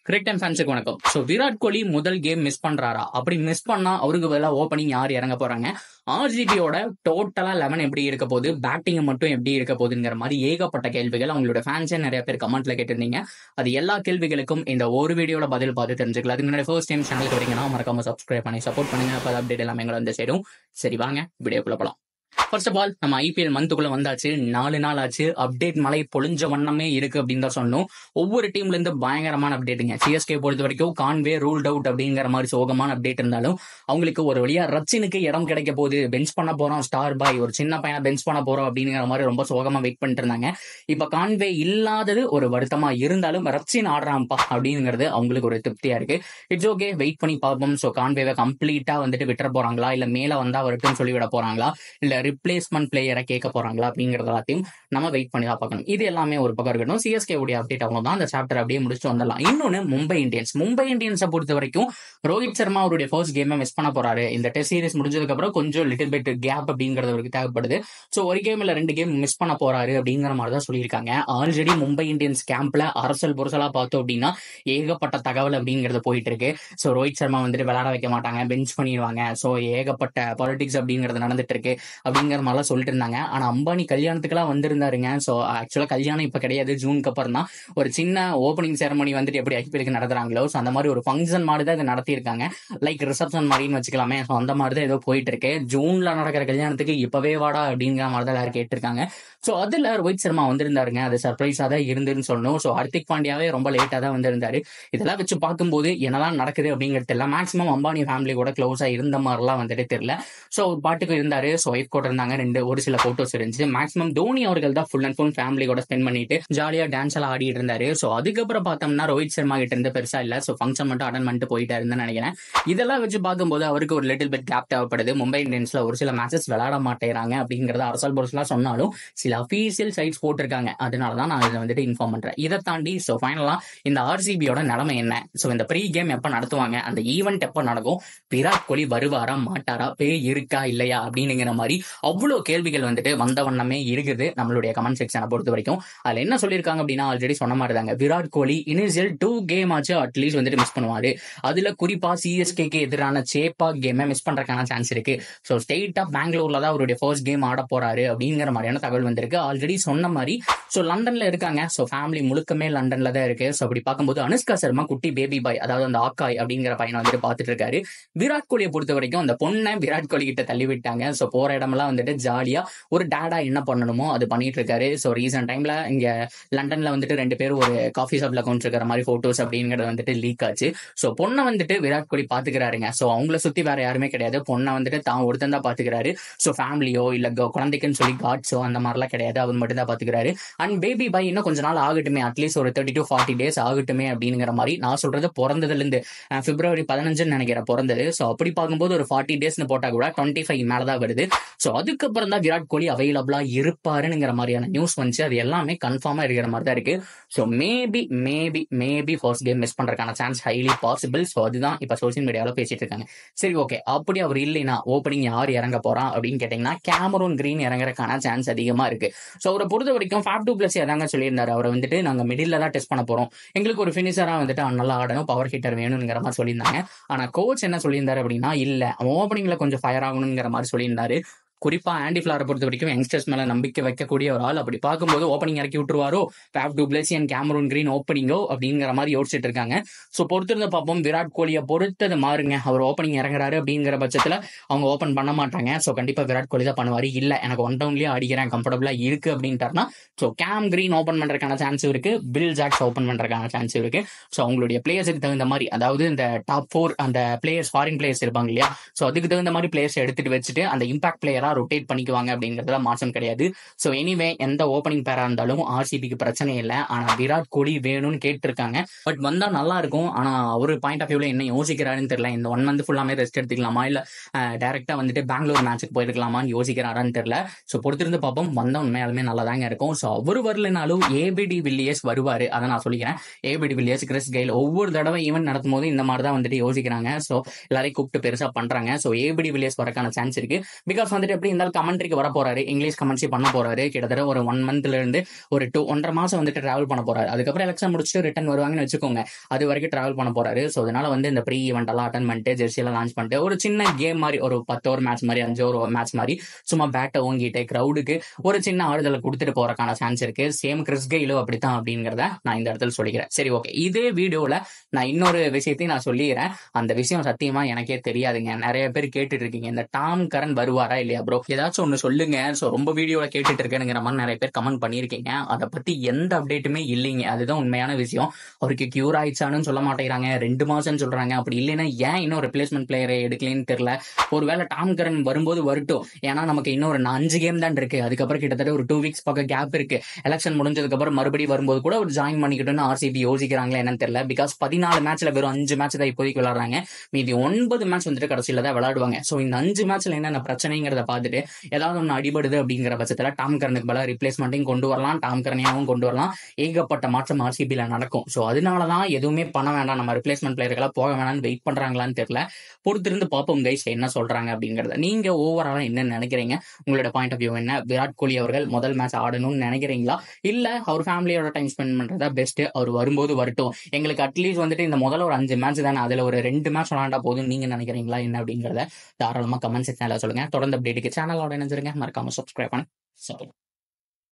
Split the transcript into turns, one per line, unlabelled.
கிரிக் time ஃபேன்ஸுக்கு வணக்கம். So Virat Kohli முதல் கேம் மிஸ் பண்றாரா? அப்படி மிஸ் பண்ணா அவருக்கு பதிலாக ஓப்பனிங் யார் இறங்க போறாங்க? ஆர்சிபியோட டோட்டலா 11 எப்படி இருக்க போகுது, பேட்டிங் மட்டும் எப்படி இருக்க போகுதுங்கிற மாதிரி ஏகப்பட்ட கேள்விகள் அவங்களோட ஃபேன்ஸே நிறைய பேர் கமெண்ட்ல கேட்டிருந்தீங்க. அது எல்லா கேள்விகளுக்கும் இந்த ஒரு வீடியோல பதில் பார்த்து தெரிஞ்சுக்கலாம். அதுக்கு முன்னாடி ஃபர்ஸ்ட் டைம் சேனலுக்கு வரீங்கன்னா மறக்காம சப்ஸ்கிரைப் பண்ணி சப்போர்ட் பண்ணுங்க. அப்போ அப்டேட் எல்லாமே எங்களை வந்து சேரும். சரி வாங்க வீடியோக்குள்ள போலாம். ஃபர்ஸ்ட் ஆஃப் ஆல் நம்ம ஐபிஎல் மந்த்துக்குள்ள வந்தாச்சு. 4 நாள் ஆச்சு. அப்டேட் மழை பொழிஞ்ச வண்ணமே இருக்கு அப்படின்னு தான் சொன்னோம். ஒவ்வொரு டீம்ல இருந்து பயங்கரமான அப்டேட்டுங்க. சிஎஸ்கே பொறுத்த வரைக்கும் கான்வே ரூல்ட் அவுட் அப்படிங்கிற மாதிரி சோகமான அப்டேட் இருந்தாலும் அவங்களுக்கு ஒரு வழியா ரச்சினுக்கு இடம் கிடைக்க போகுது, பெஞ்ச் பண்ண போறோம், ஸ்டார் பாய் ஒரு சின்ன பையனை பெஞ்ச் பண்ண போறோம் அப்படிங்கிற மாதிரி ரொம்ப சோகமா வெயிட் பண்ணிட்டு இருந்தாங்க. இப்ப கான்வே இல்லாதது ஒரு வருத்தமா இருந்தாலும் ரச்சின் ஆடுறான்ப்பா அப்படிங்கிறது அவங்களுக்கு ஒரு திருப்தியா இருக்கு. இட்ஸ் ஓகே, வெயிட் பண்ணி பார்ப்போம். ஸோ கான்வேவை கம்ப்ளீட்டா வந்துட்டு விட்டுற போறாங்களா, இல்ல மேல வந்தா வரட்டும் சொல்லிவிட போறாங்களா, இல்ல ரிப்ளேஸ்மெண்ட் பிளேயரை கேட்க போறாங்களா அப்படிங்கறது எல்லாத்தையும் நம்ம வெயிட் பண்ணி தான் பார்க்கணும். இது எல்லாமே ஒரு பக்கம் இருக்கட்டும். சிஎஸ்கே உடைய அப்டேட் அவ்வளவுதான். அந்த சாப்டர் அப்படியே முடிச்சுட்டு வந்துடலாம். இன்னொன்னு மும்பை இந்தியன்ஸை பொறுத்த வரைக்கும் ரோஹித் சர்மா அவருடைய ஃபர்ஸ்ட் கேமை மிஸ் பண்ண போறாரு. இந்த டெஸ்ட் சீரிஸ் முடிஞ்சதுக்கு அப்புறம் கொஞ்சம் லிட்டில் பிட் கேப் அப்படிங்கிறது அவருக்கு தேவைப்படுது. ஸோ ஒரு கேம் இல்ல 2 கேம் மிஸ் பண்ண போறாரு அப்படிங்கிற மாதிரி தான் சொல்லியிருக்காங்க. ஆல்ரெடி மும்பை இந்தியன்ஸ் கேம்ப்ல அரசல் புரசலா பார்த்தோம் அப்படின்னா ஏகப்பட்ட தகவல் அப்படிங்கிறது போயிட்டு இருக்கு. ஸோ ரோஹித் சர்மா வந்துட்டு விளையாட வைக்க மாட்டாங்க, பெஞ்ச் பண்ணிடுவாங்க. ஸோ ஏகப்பட்ட பாலிடிக்ஸ் அப்படிங்கிறது நடந்துட்டு இருக்கு அப்படிங்கிற மாதிரிலாம் சொல்லிட்டு இருந்தாங்க. ஆனா அம்பானி கல்யாணத்துக்குலாம் வந்திருந்தாருங்க. ஸோ ஆக்சுவலா கல்யாணம் இப்ப கிடையாது, ஜூனுக்கு அப்புறம் தான். ஒரு சின்ன ஓப்பனிங் செரமனி வந்துட்டு எப்படி ஐபிஎலுக்கு நடத்துறாங்களோ ஸோ அந்த மாதிரி ஒரு ஃபங்க்ஷன் மாதிரி தான் இதை நடத்தியிருக்காங்க. லைக் ரிசப்ஷன் மாதிரின்னு வச்சுக்கலாமே. ஸோ அந்த மாதிரி தான் ஏதோ போயிட்டு இருக்கு. ஜூன்ல நடக்கிற கல்யாணத்துக்கு இப்பவே வாடா அப்படிங்கிற மாதிரி தான் எல்லாரும் கேட்டிருக்காங்க. ஸோ அதுல ரோஹித் சர்மா வந்திருந்தாருங்க. அது சர்ப்ரைஸா தான் இருந்துன்னு சொல்லணும். ஸோ ஹர்திக் பாண்டியாவே ரொம்ப லேட்டா தான் வந்திருந்தாரு. இதெல்லாம் வச்சு பார்க்கும்போது என்னதான் நடக்குது அப்படிங்கிறது எல்லாம் மேக்ஸிமம் அம்பானி ஃபேமிலி கூட க்ளோஸா இருந்த மாதிரிலாம் வந்துட்டு தெரியல. ஸோ பாட்டுக்கு இருந்தாரு. ஸோ ஒய்ஃப் கூட இருந்தாங்க. ஒரு சில போட்டோஸ் இருந்துச்சு. மேக்ஸிமம் தோனி அவர்கள் தான் ஃபுல் அண்ட் ஃபுல் ஃபேமிலி கூட ஸ்பெண்ட் பண்ணிட்டு ஜாலியா டான்ஸ் எல்லாம் ஆடிட்டு இருந்தாரு. ஸோ அதுக்கப்புறம் பார்த்தோம்னா ரோஹித் சர்மா கிட்ட இருந்து பெருசா இல்ல. ஸோ ஃபங்க்ஷன் மட்டும் அட்டன் பண்ணிட்டு போயிட்டாருன்னு நினைக்கிறேன். இதெல்லாம் வச்சு பார்க்கும்போது அவருக்கு ஒரு லிட்டில் பிட் கேப் தேவைப்படுது. மும்பை இந்தியன்ஸ்ல ஒரு சில மேட்சஸ் விளையாட மாட்டேறாங்க அப்படிங்கறத அரசல் பொருசலா சொன்னாலும் சில அபிஷியல் சைட்ஸ் போட்டிருக்காங்க. அதனாலதான் நான் இதை வந்துட்டு இன்ஃபார்ம் பண்றேன். இதை தாண்டி ஸோ ஃபைனலா இந்த ஆர்சிபியோட நிலைமை என்ன? ஸோ இந்த ப்ரீ கேம் எப்ப நடத்துவாங்க, அந்த ஈவெண்ட் எப்ப நடக்கும், விராட் கோலி வருவாரா மாட்டாரா, பேய் இருக்கா இல்லையா அப்படிங்கிற மாதிரி அவ்வளவு கேள்விகள் வந்துட்டு வந்த வண்ணமே இருக்குது நம்மளுடைய கமெண்ட் செக்ஷனை பொறுத்த வரைக்கும். அதுல என்ன சொல்லியிருக்காங்க அப்படின்னா ஆல்ரெடி சொன்ன மாதிரி தாங்க, விராட் கோலி இனிஷியல் 2 கேம் ஆச்சு அட்லீஸ்ட் வந்துட்டு மிஸ் பண்ணுவாரு. அதுல குறிப்பா சிஎஸ்கேக்கு எதிரான சேப்பாக் கேமை மிஸ் பண்றதுக்கான சான்ஸ் இருக்கு. ஸோ ஸ்டேட் ஆஃப் பெங்களூர்ல தான் அவருடைய ஃபர்ஸ்ட் கேம் ஆட போறாரு அப்படிங்கிற மாதிரியான தகவல் வந்திருக்கு. ஆல்ரெடி சொன்ன மாதிரி ஸோ லண்டன்ல இருக்காங்க. ஸோ ஃபேமிலி முழுக்கமே லண்டன்ல தான் இருக்கு. ஸோ அப்படி பார்க்கும்போது அனுஷ்கா சர்மா குட்டி பேபி பாய், அதாவது அந்த ஆக்காய் அப்படிங்கிற பையனை வந்துட்டு பார்த்துட்டு இருக்காரு. விராட் கோலியை பொறுத்த வரைக்கும் அந்த பொண்ணை விராட் கோலி கிட்ட தள்ளி விட்டாங்க. ஸோ போற இடமெல்லாம் வந்துட்டு ஜாலியா ஒரு டேடா என்ன பண்ணணுமோ அது பண்ணிட்டு இருக்காரு. ஸோ ரீசெண்ட் டைம்ல இங்க லண்டன்ல வந்துட்டு 2 பேரும் ஒரு காஃபி ஷாப்ல கொண்டு இருக்கிற மாதிரி போட்டோஸ் அப்படிங்கிறது வந்துட்டு லீக் ஆச்சு. ஸோ பொண்ணை வந்துட்டு விராட் கோலி பாத்துக்கிறாருங்க. ஸோ அவங்கள சுத்தி வேற யாருமே கிடையாது. பொண்ணை வந்துட்டு தான் ஒருத்தன் தான் பாத்துக்கிறாரு. ஸோ ஃபேமிலியோ இல்ல குழந்தைக்குன்னு சொல்லி காட்ஸோ அந்த மாதிரிலாம் கிடையாது, அவர் மட்டும் தான் பாத்துக்கிறாரு. அண்ட் பேபி பாய் இன்னும் கொஞ்ச நாள் ஆகட்டுமே, அட்லீஸ்ட் ஒரு 30 to 40 days ஆகட்டுமே அப்படிங்கிற மாதிரி. நான் சொல்றது பிறந்ததுல இருந்து பிப்ரவரி 15 நினைக்கிறேன் பிறந்தது. ஸோ அப்படி பார்க்கும்போது ஒரு 40 days போட்டா கூட 25 மேலதான் வருது. ஸோ அதுக்கப்புறம் தான் விராட் கோலி அவைலபிளா இருப்பாருங்கிற மாதிரியான நியூஸ் வந்துச்சு. அது எல்லாமே கன்ஃபார்மா இருக்கிற மாதிரி தான் இருக்கு. So maybe first game miss பண்றதுக்கான சான்ஸ் ஹைலி பாசிபிள். ஸோ அதுதான் இப்ப சோசியல் மீடியாவில் பேசிட்டு இருக்காங்க. சரி ஓகே, அப்படி அவர் இல்லைன்னா ஓப்பனிங் யார் இறங்க போறான் அப்படின்னு கேட்டீங்கன்னா கேமரூன் கிரீன் இறங்குறதுக்கான சான்ஸ் அதிகமா இருக்கு. ஸோ அவரை பொறுத்த வரைக்கும் ஃபேப் டூ பிளஸ் அதாங்க சொல்லியிருந்தாரு. அவரை வந்துட்டு நாங்க மிடில் தான் டெஸ்ட் பண்ண போறோம், எங்களுக்கு ஒரு ஃபினிஷரா வந்துட்டு நல்லா ஆடணும், பவர் ஹிட்டர் வேணுங்கிற மாதிரி சொல்லியிருந்தாங்க. ஆனா கோச் என்ன சொல்லியிருந்தாரு அப்படின்னா இல்ல ஓப்பனிங்ல கொஞ்சம் ஃபயர் ஆகணுங்கிற மாதிரி சொல்லியிருந்தாரு. குறிப்பா ஆண்டி ஃபிளாரை பொறுத்த வரைக்கும் யங்ஸ்டர்ஸ் மேல நம்பிக்கை வைக்கக்கூடிய ஒரு ஆள். அப்படி பார்க்கும்போது ஓப்பனிங் இறக்கி விட்டுருவாரோ, Faf du Plessis and Cameron Green ஓப்பனிங்கோ அப்படிங்கிற மாதிரி யோசிச்சுட்டு இருக்காங்க. ஸோ பொறுத்திருந்த பார்ப்போம். விராட் கோலியை பொறுத்தது மாறுங்க. அவர் ஓப்பனிங் இறங்குறாரு அப்படிங்கிற பட்சத்துல அவங்க ஓப்பன் பண்ண மாட்டாங்க. ஸோ கண்டிப்பா விராட் கோலி தான் பண்ணுவாரு. இல்ல எனக்கு 1 டவுன்லயே அடிக்கிறேன் கம்ஃபர்டபுளா இருக்கு அப்படின்ட்டாருன்னா ஸோ கேம் கிரீன் ஓப்பன் பண்றதுக்கான சான்ஸ் இருக்கு, பில் ஜாக்ஸ் ஓப்பன் பண்றதுக்கான சான்ஸ் இருக்கு. ஸோ அவங்களுடைய பிளேயர்ஸுக்கு தகுந்த மாதிரி, அதாவது இந்த டாப் 4 அந்த பிளேயர்ஸ் ஃபாரின் பிளேயர்ஸ் இருப்பாங்க இல்லையா, ஸோ அதுக்கு தகுந்த மாதிரி பிளேயர்ஸ் எடுத்துட்டு வச்சுட்டு அந்த இம்பாக்ட் பிளேயரா ரொட்டேட் பண்ணிக்குவாங்க அப்படிங்கறதுல மாற்றம் கிடையாது. சோ எனிவே எந்த ஓப்பனிங் பேரா இருந்தாலும் ஆர்சிபிக்கு பிரச்சனை இல்லை. ஆனா விராட் கோலி வேணும்னு கேட்டிருக்காங்க. பட் வந்தா நல்லா இருக்கும். ஆனா ஒரு பாயிண்ட் ஆஃப் வியூல என்ன யோசிக்கிறாருன்னு தெரியல. இந்த 1 month ஃபுல்லாமே ரெஸ்ட் எடுத்துக்கலாமா, இல்ல டைரக்டா வந்துட்டு பெங்களூர் மேட்சுக்கு போயிருக்கலாமான்னு யோசிக்கிறாரான்னு தெரியல. சோ பொறுத்திருந்து பார்ப்போம். வந்தா உண்மையாலுமே நல்லா தாங்க இருக்கும். சோ அவரு வரலனாலும் ஏபிடி வில்லியர்ஸ் வருவாரு, அதை நான் சொல்லிக்கிறேன். ஏபிடி வில்லியர்ஸ், கிறிஸ் கெயில் ஒவ்வொரு தடவை ஈவென்ட் நடத்தும் போது இந்த மாதிரி தான் வந்துட்டு யோசிக்கிறாங்க. சோ எல்லாரையும் கூப்பிட்டு பெருசா பண்றாங்க. சோ ஏபிடி வில்லியர்ஸ் வரக்கான சான்ஸ் இருக்கு. பிகாஸ் வந்துட்டு எப்படி இருந்தாலும் கமெண்ட்ரிக்கு வர போறாரு, இங்கிலீஷ் கமெண்ட்ரி பண்ண போறாரு. கிட்டத்தட்ட ஒரு 1 மந்த்ல இருந்து ஒரு 1.5 மாசம் வந்துட்டு டிராவல் பண்ண போறாரு. அதுக்கப்புறம் எலெக்ஷன் முடிச்சுட்டு ரிட்டர்ன் வருவாங்கன்னு வச்சுக்கோங்க. அது வரைக்கும் டிராவல் பண்ண போறாரு. ஸோ அதனால வந்து இந்த ப்ரீ ஈவெண்ட் எல்லாம் அட்டன் பண்ணிட்டு ஜெர்சி எல்லாம் லான்ச் பண்ணிட்டு ஒரு சின்ன கேம் மாதிரி ஒரு 10 ஓவர் மேட்ச் மாதிரி 5 ஓவர் மேட்ச் மாதிரி சும்மா பேட்டை ஓங்கிட்டு கிரௌடுக்கு ஒரு சின்ன ஆறுதலை கொடுத்துட்டு போறதுக்கான சான்ஸ் இருக்கு. சேம் கிறிஸ் கெயிலும் அப்படித்தான் அப்படிங்கிறத நான் இந்த இடத்துல சொல்லிக்கிறேன். சரி, ஓகே. இதே வீடியோல நான் இன்னொரு விஷயத்தையும் நான் சொல்லிடுறேன். அந்த விஷயம் சத்தியமா எனக்கே தெரியாதுங்க. நிறைய பேர் கேட்டுட்டு இருக்கீங்க, இந்த டாம் கரன் வருவாரா இல்லையா ப்ரோ, ஏதாச்சும் ஒண்ணு சொல்லுங்க. ஸோ ரொம்ப வீடியோல கேட்டுட்டு இருக்கேங்கிற மாதிரி நிறைய பேர் கமெண்ட் பண்ணியிருக்கீங்க. அதை பத்தி எந்த அப்டேட்டுமே இல்லைங்க. அதுதான் உண்மையான விஷயம். அவருக்கு கியூர் ஆயிடுச்சான்னு சொல்ல மாட்டேங்கிறாங்க, 2 மாசம் சொல்றாங்க. அப்படி இல்லைன்னா ஏன் இன்னும் ரிப்ளேஸ்மெண்ட் பிளேயரை எடுக்கலன்னு தெரியல. ஒருவேளை டாம் கரன் வரும்போது வரட்டும். ஏன்னா நமக்கு இன்னும் ஒரு 5 கேம் தான் இருக்கு. அதுக்கப்புறம் கிட்டத்தட்ட ஒரு 2 வீக்ஸ் பக்கம் கேப் இருக்கு. எலெக்ஷன் முடிஞ்சதுக்கு அப்புறம் மறுபடியும் வரும்போது கூட ஒரு ஜாயின் பண்ணிக்கிட்டோம்னு ஆர்சிபி யோசிக்கிறாங்களா என்னன்னு தெரியல. பிகாஸ் 14 மேட்ச்ல வெறும் 5 மேட்ச் தான் இப்போதைக்கு விளையாடுறாங்க. மீதி 9 மேட்ச் வந்துட்டு கடைசியில தான் விளையாடுவாங்க. ஸோ இந்த 5 மேட்ச்ல என்னென்ன பிரச்சனைங்கிறத பார்த்துட்டு ஏதாவது ஒன்று அடிபடுது அப்படிங்கிற பட்சத்தில் டாம் கரனுக்கு பதிலாக ரிப்ளேஸ்மெண்ட்டையும் கொண்டு வரலாம், டாம் கரனையாவும் கொண்டு வரலாம். ஏகப்பட்ட மாற்றம் ஆர்சிபியில் நடக்கும். ஸோ அதனாலதான் எதுவுமே பண்ண வேண்டாம், நம்ம ரிப்ளேஸ்மெண்ட் பிளேயர்களா போக வேணாம்னு வெயிட் பண்றாங்களான்னு தெரியல. பொறுத்திருந்து பார்ப்போம் கைஸ் என்ன சொல்றாங்க அப்படிங்கறத. நீங்க ஓவராலா என்ன நினைக்கிறீங்க? உங்களோட பாயிண்ட் ஆஃப் வியூ என்ன? விராட் கோலி அவர்கள் முதல் மேட்ச் ஆடணும்னு நினைக்கிறீங்களா, இல்ல அவர் ஃபேமிலியோட டைம் ஸ்பெண்ட் பண்றதா பெஸ்ட், அவர் வரும்போது வரட்டும், எங்களுக்கு அட்லீஸ்ட் வந்துட்டு இந்த முதல்ல ஒரு 5 மேட்ச் தானே, அதுல ஒரு 2 மேட்ச் விளாண்டா போதும் நீங்க நினைக்கிறீங்களா என்ன அப்படிங்கறத தாராளமா கமெண்ட் செக்ஷன்ல சொல்லுங்க. தொடர்ந்து அப்டேட்டுக்கு சேனலோட இணைஞ்சிருங்க, மறக்காம சப்ஸ்கிரைப் பண்ண